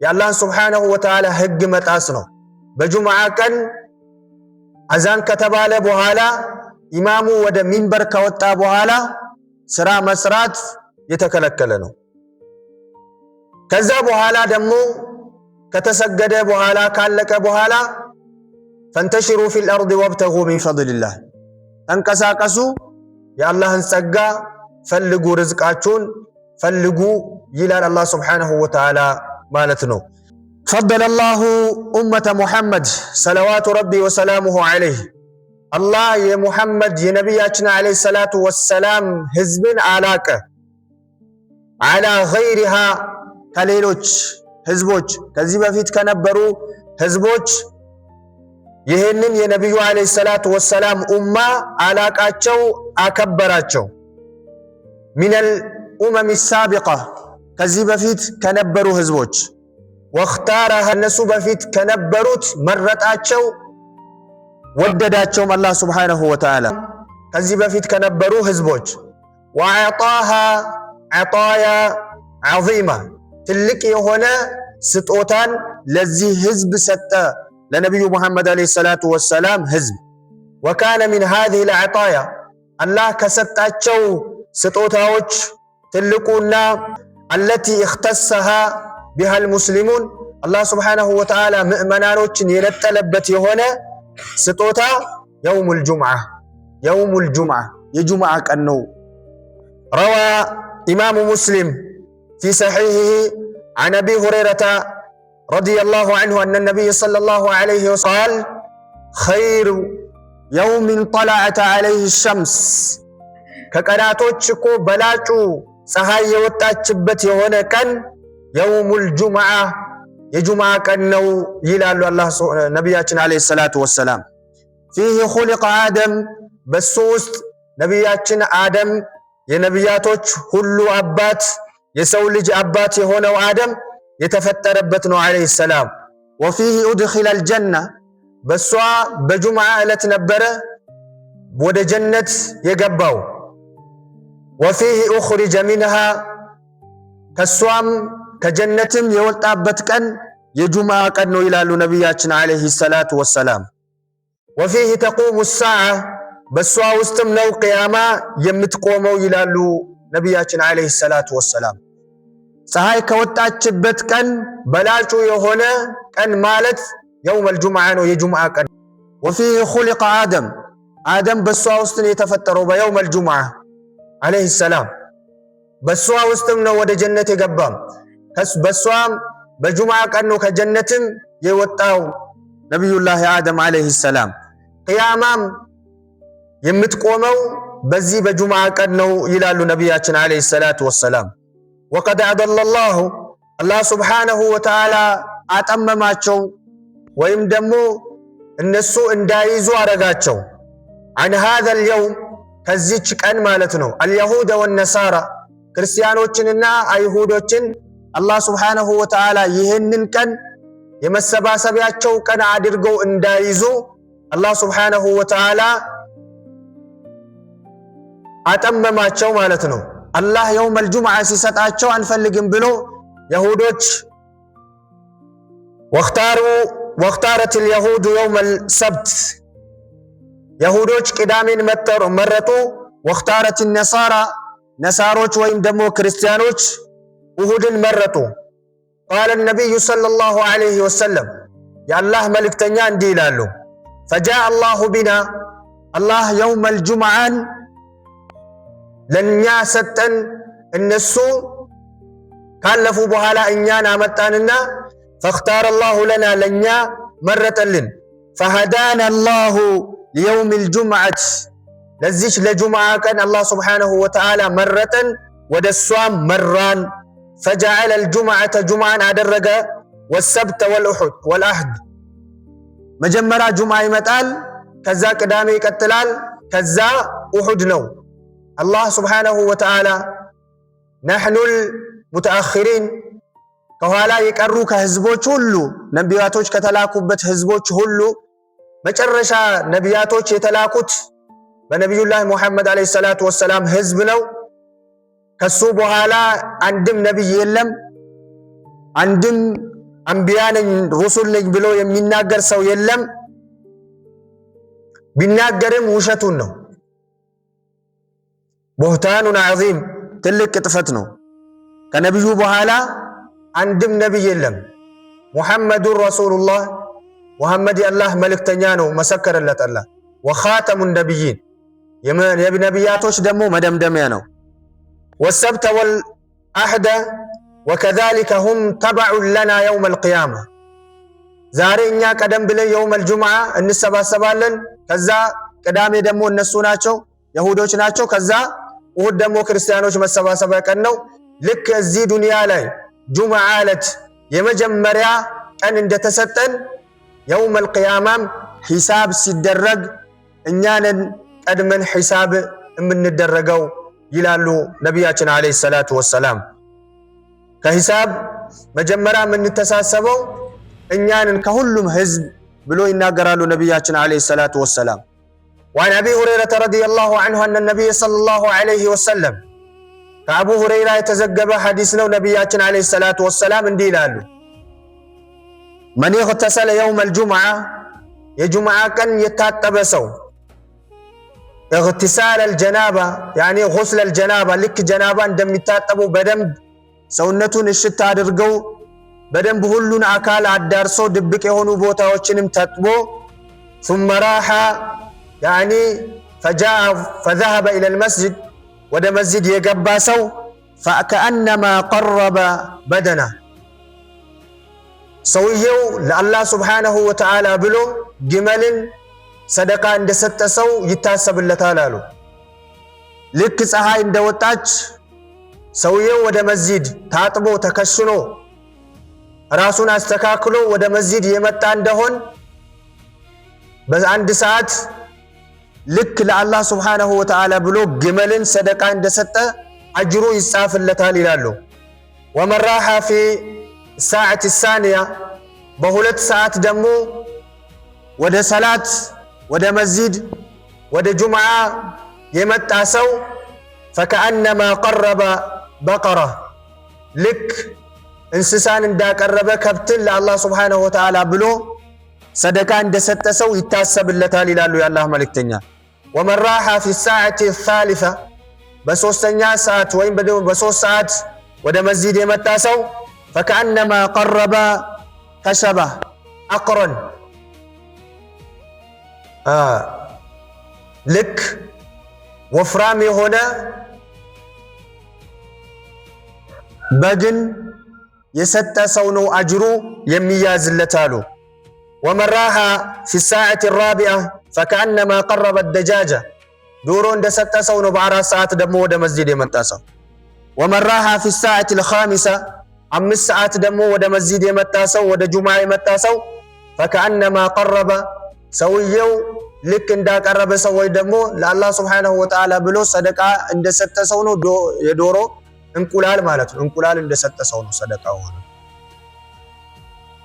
የአላህ Subhanahu Wa Ta'ala ህግ መጣስ ነው። በጁምዓ ቀን አዛን ከተባለ በኋላ ኢማሙ ወደ ሚንበር ከወጣ በኋላ ስራ መስራት የተከለከለ ነው። ከዛ በኋላ ደግሞ ከተሰገደ በኋላ ካለቀ በኋላ فانتشروا في الأرض وابتغوا من فضل الله ተንቀሳቀሱ የአላህን ጸጋ ፈልጉ ርዝቃችሁን ፈልጉ ይላል አላህ Subhanahu Wa Ta'ala ማለት ነው። فضل الله أمة محمد صلوات ربي وسلامه عليه الله يا محمد يا نبينا عليه الصلاة والسلام حزبن علاك على غيرها ከሌሎች ህዝቦች ከዚህ በፊት ከነበሩ ህዝቦች ይሄንን የነብዩ አለይሂ ሰላቱ ወሰላም ኡማ አላቃቸው አከበራቸው ሚነል ኡመም السابقة ከዚህ በፊት ከነበሩ ህዝቦች ወختارها እነሱ በፊት ከነበሩት መረጣቸው ወደዳቸው አላህ Subhanahu Wa Ta'ala ከዚህ በፊት ከነበሩ ህዝቦች وعطاها عطايا عظيمة ትልቅ የሆነ ስጦታን ለዚህ ህዝብ ሰጠ ለነብዩ መሐመድ አለይሂ ሰላቱ ወሰላም ህዝብ وكان من هذه العطايا الله ከሰጣቸው ስጦታዎች ትልቁና التي اختصها بها المسلمون الله سبحانه وتعالى ምእመናኖችን የነጠለበት የሆነ ስጦታ يوم الجمعة የጁምዓ ቀን ነው። روى إمام مسلم في صحيحه عن أبي هريرة رضي الله عنه أن النبي صلى الله عليه وسلم قال خير يوم طلعت عليه الشمس ከቀናቶች በላጩ ፀሐይ የወጣችበት የሆነ ቀን يوم الجمعة የጁምዓ ቀን ነው ይላሉ አላህ ነብያችን አለይሂ ሰላቱ ወሰላም فيه خلق آدم በሱ ውስጥ ነብያችን አደም የነብያቶች ሁሉ አባት የሰው ልጅ አባት የሆነው አደም የተፈጠረበት ነው አለይሂ ሰላም وفيه أدخل الجنة በሷ በጁምዓ ዕለት ነበረ ወደ ጀነት የገባው وفيه أخرج منها ከሷም ከጀነትም የወጣበት ቀን የጁምዓ ቀን ነው ይላሉ ነብያችን አለይሂ ሰላቱ ወሰላም وفيه تقوم الساعة በሷ ውስጥም ነው ቂያማ የምትቆመው ይላሉ ነብያችን አለይሂ ሰላቱ ወሰላም ፀሐይ ከወጣችበት ቀን በላጩ የሆነ ቀን ማለት يوم الجمعة ነው የጁምዓ ቀን وفيه خلق آدم በሷ ውስጥ ነው የተፈጠረው በيوم الجمعة عليه السلام በሷ ውስጥም ነው ወደ ጀነት የገባው በሷም በጁምዓ ቀን ነው ከጀነትም የወጣው ነብዩላህ አደም عليه السلام ቂያማም የምትቆመው በዚህ በጁምዓ ቀን ነው ይላሉ ነብያችን عليه الصلاة والسلام وقد أضل الله سبحانه وتعالى አጠመማቸው ወይም ደግሞ እነሱ እንዳይዙ አረጋቸው عن هذا اليوم ከዚች ቀን ማለት ነው اليهود والنصارى ክርስቲያኖችንና አይሁዶችን አላህ Subhanahu Wa Ta'ala ይሄንን ቀን የመሰባሰቢያቸው ቀን አድርገው እንዳይዙ አላህ Subhanahu Wa Ta'ala አጠመማቸው ማለት ነው። አላህ يوم الجمعة ሲሰጣቸው አንፈልግም ብሎ ይሁዶች واختارت اليهود يوم السبت ይሁዶች ቅዳሜን መረጡ واختارت النصارى ነሳሮች ወይም ደግሞ ክርስቲያኖች እሁድን መረጡ قال النبي صلى الله عليه وسلم يا الله መልእክተኛ እንዲህ ይላሉ فجاء الله بنا الله يوم الجمعة ለኛ ሰጠን እነሱ ካለፉ በኋላ እኛን አመጣንና فاختار الله لنا ለኛ መረጠልን فهدانا الله ليوم الجمعة ለዚች ለጁምዓ ቀን አላህ Subhanahu Wa Ta'ala መረጠን ወደሷም መራን فجعل الجمعة جمعة አደረገ والسبت والأحد መጀመሪያ ጁምዓ ይመጣል ከዛ ቅዳሜ ይቀጥላል ከዛ እሁድ ነው الله سبحانه وتعالى نحن المتأخرين ከኋላ የቀሩ ከህዝቦች ሁሉ ነቢያቶች ከተላኩበት ህዝቦች ሁሉ መጨረሻ ነቢያቶች የተላኩት በነብዩላህ ሙሐመድ አለይሂ ሰላቱ ወሰላም ህዝብ ነው ከሱ በኋላ አንድም ነብይ የለም አንድም አንቢያ ነኝ ሩሱል ነኝ ብሎ የሚናገር ሰው የለም። ቢናገርም ውሸቱን ነው። ቡህታኑን ዐዚም ትልቅ ቅጥፈት ነው። ከነብዩ በኋላ አንድም ነብይ የለም። ሙሐመዱን ረሱሉላህ ሙሐመድ የአላህ መልእክተኛ ነው መሰከረለት አላህ። ወኻተሙን ነቢይን የነቢያቶች ደግሞ መደምደሚያ ነው። ወሰብተ ወልአህደ ወከዛሊከ ሁም ተበዑን ለና የውመል ቂያማ። ዛሬ እኛ ቀደም ብለን የውመል ጁምዓ እንሰባሰባለን። ከዛ ቅዳሜ ደግሞ እነሱ ናቸው የሁዶች ናቸው። ከዛ እሁድ ደግሞ ክርስቲያኖች መሰባሰቢያ ቀን ነው። ልክ እዚህ ዱንያ ላይ ጁምዓ ዕለት የመጀመሪያ ቀን እንደተሰጠን የውመል ቂያማም ሒሳብ ሲደረግ እኛንን ቀድመን ሒሳብ የምንደረገው ይላሉ ነቢያችን አለይሂ ሰላቱ ወሰላም። ከሒሳብ መጀመሪያ የምንተሳሰበው እኛንን ከሁሉም ህዝብ ብሎ ይናገራሉ ነቢያችን አለይሂ ሰላቱ ወሰላም። وعن أبي هريرة رضي الله عنه أن النبي صلى الله عليه وسلم ከአቡ ሁረይራ የተዘገበ ሐዲስ ነው። ነቢያችን አለይሂ ሰላቱ ወሰላም እንዲህ ይላሉ መን ይግተሰለ የውመል ጁምዓ የጁምዓ ቀን የታጠበ ሰው እግትሳለል ጀናባ ያኒ ጉስለል ጀናባ ልክ ጀናባ እንደሚታጠቡ በደንብ ሰውነቱን እሽት አድርገው በደንብ ሁሉን አካል አዳርሶ ድብቅ የሆኑ ቦታዎችንም ተጥቦ ثم راح يعني فجاء فذهب إلى المسجد ወደ መስጂድ የገባ ሰው فكأنما قرب بدنه ሰውየው ለአላህ ሱብሓነሁ ወተዓላ ብሎ ግመልን ሰደቃ እንደሰጠ ሰው ይታሰብለታል አሉ። ልክ ፀሐይ እንደወጣች ሰውየው ወደ መስጂድ ታጥቦ ተከሽኖ ራሱን አስተካክሎ ወደ መስጂድ የመጣ እንደሆን በአንድ ሰዓት ልክ ለአላህ ሱብሓነሁ ወተዓላ ብሎ ግመልን ሰደቃ እንደሰጠ አጅሩ ይጻፍለታል ይላሉ። ወመን راح في الساعة الثانية በሁለት ሰዓት ደግሞ ወደ ሰላት ወደ መስጂድ ወደ ጁምዓ የመጣ ሰው فكأنما قرب بقرة ልክ እንስሳን እንዳቀረበ ከብትን ለአላህ ሱብሓነሁ ወተዓላ ብሎ ሰደቃ እንደሰጠ ሰው ይታሰብለታል ይላሉ የአላህ መልእክተኛ። ومن راح في الساعة الثالثة በሶስተኛ ሰዓት ወይም በሶስት ሰዓት ወደ መስጂድ የመጣ ሰው فكأنما قرب كشبة أقرن ልክ ወፍራም የሆነ በግን የሰጠ ሰው ነው አጅሩ የሚያዝለት አሉ። ومن راح في الساعة الرابعة فكأنما قرب الدجاجة ዶሮ እንደሰጠ ሰው ነው በአራት ሰዓት ደግሞ ወደ መስጂድ የመጣ ሰው። ومن راح في الساعة الخامسة አምስት ሰዓት ደግሞ ወደ መስጂድ የመጣ ሰው ወደ ጁምዓ የመጣ ሰው فكأنما قرب ሰውየው ልክ እንዳቀረበ ሰው ወይ ደግሞ ለአላህ ሱብሓነሁ ወተዓላ ብሎ ሰደቃ እንደሰጠ ሰው ነው። የዶሮ እንቁላል ማለት ነው። እንቁላል እንደሰጠ ሰው ነው ሰደቃው።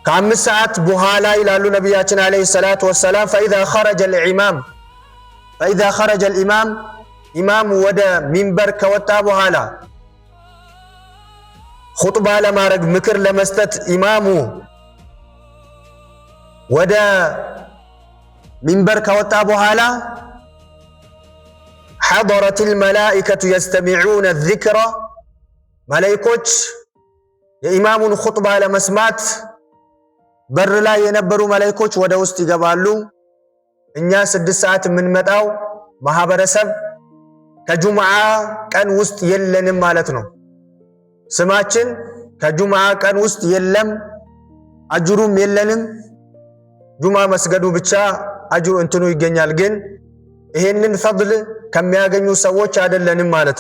ከአምስት ሰዓት በኋላ ይላሉ ነቢያችን አለይሂ ሰላቱ ወሰላም فإذا خرج الإمام ኢማም ወደ ሚንበር ከወጣ በኋላ ኹጥባ ለማድረግ ምክር ለመስጠት ኢማሙ ወደ ሚንበር ከወጣ በኋላ حضرت الملائكة يستمعون الذكر መላእክቶች የኢማሙን ኹጥባ ለመስማት በር ላይ የነበሩ መላእክቶች ወደ ውስጥ ይገባሉ። እኛ 6 ሰዓት የምንመጣው ማህበረሰብ ከጁምዓ ቀን ውስጥ የለንም ማለት ነው። ስማችን ከጁምዓ ቀን ውስጥ የለም፣ አጅሩም የለንም። ጁምዓ መስገዱ ብቻ አጅሩ እንትኑ ይገኛል፣ ግን ይሄንን ፈድል ከሚያገኙ ሰዎች አይደለንም ማለት ነው።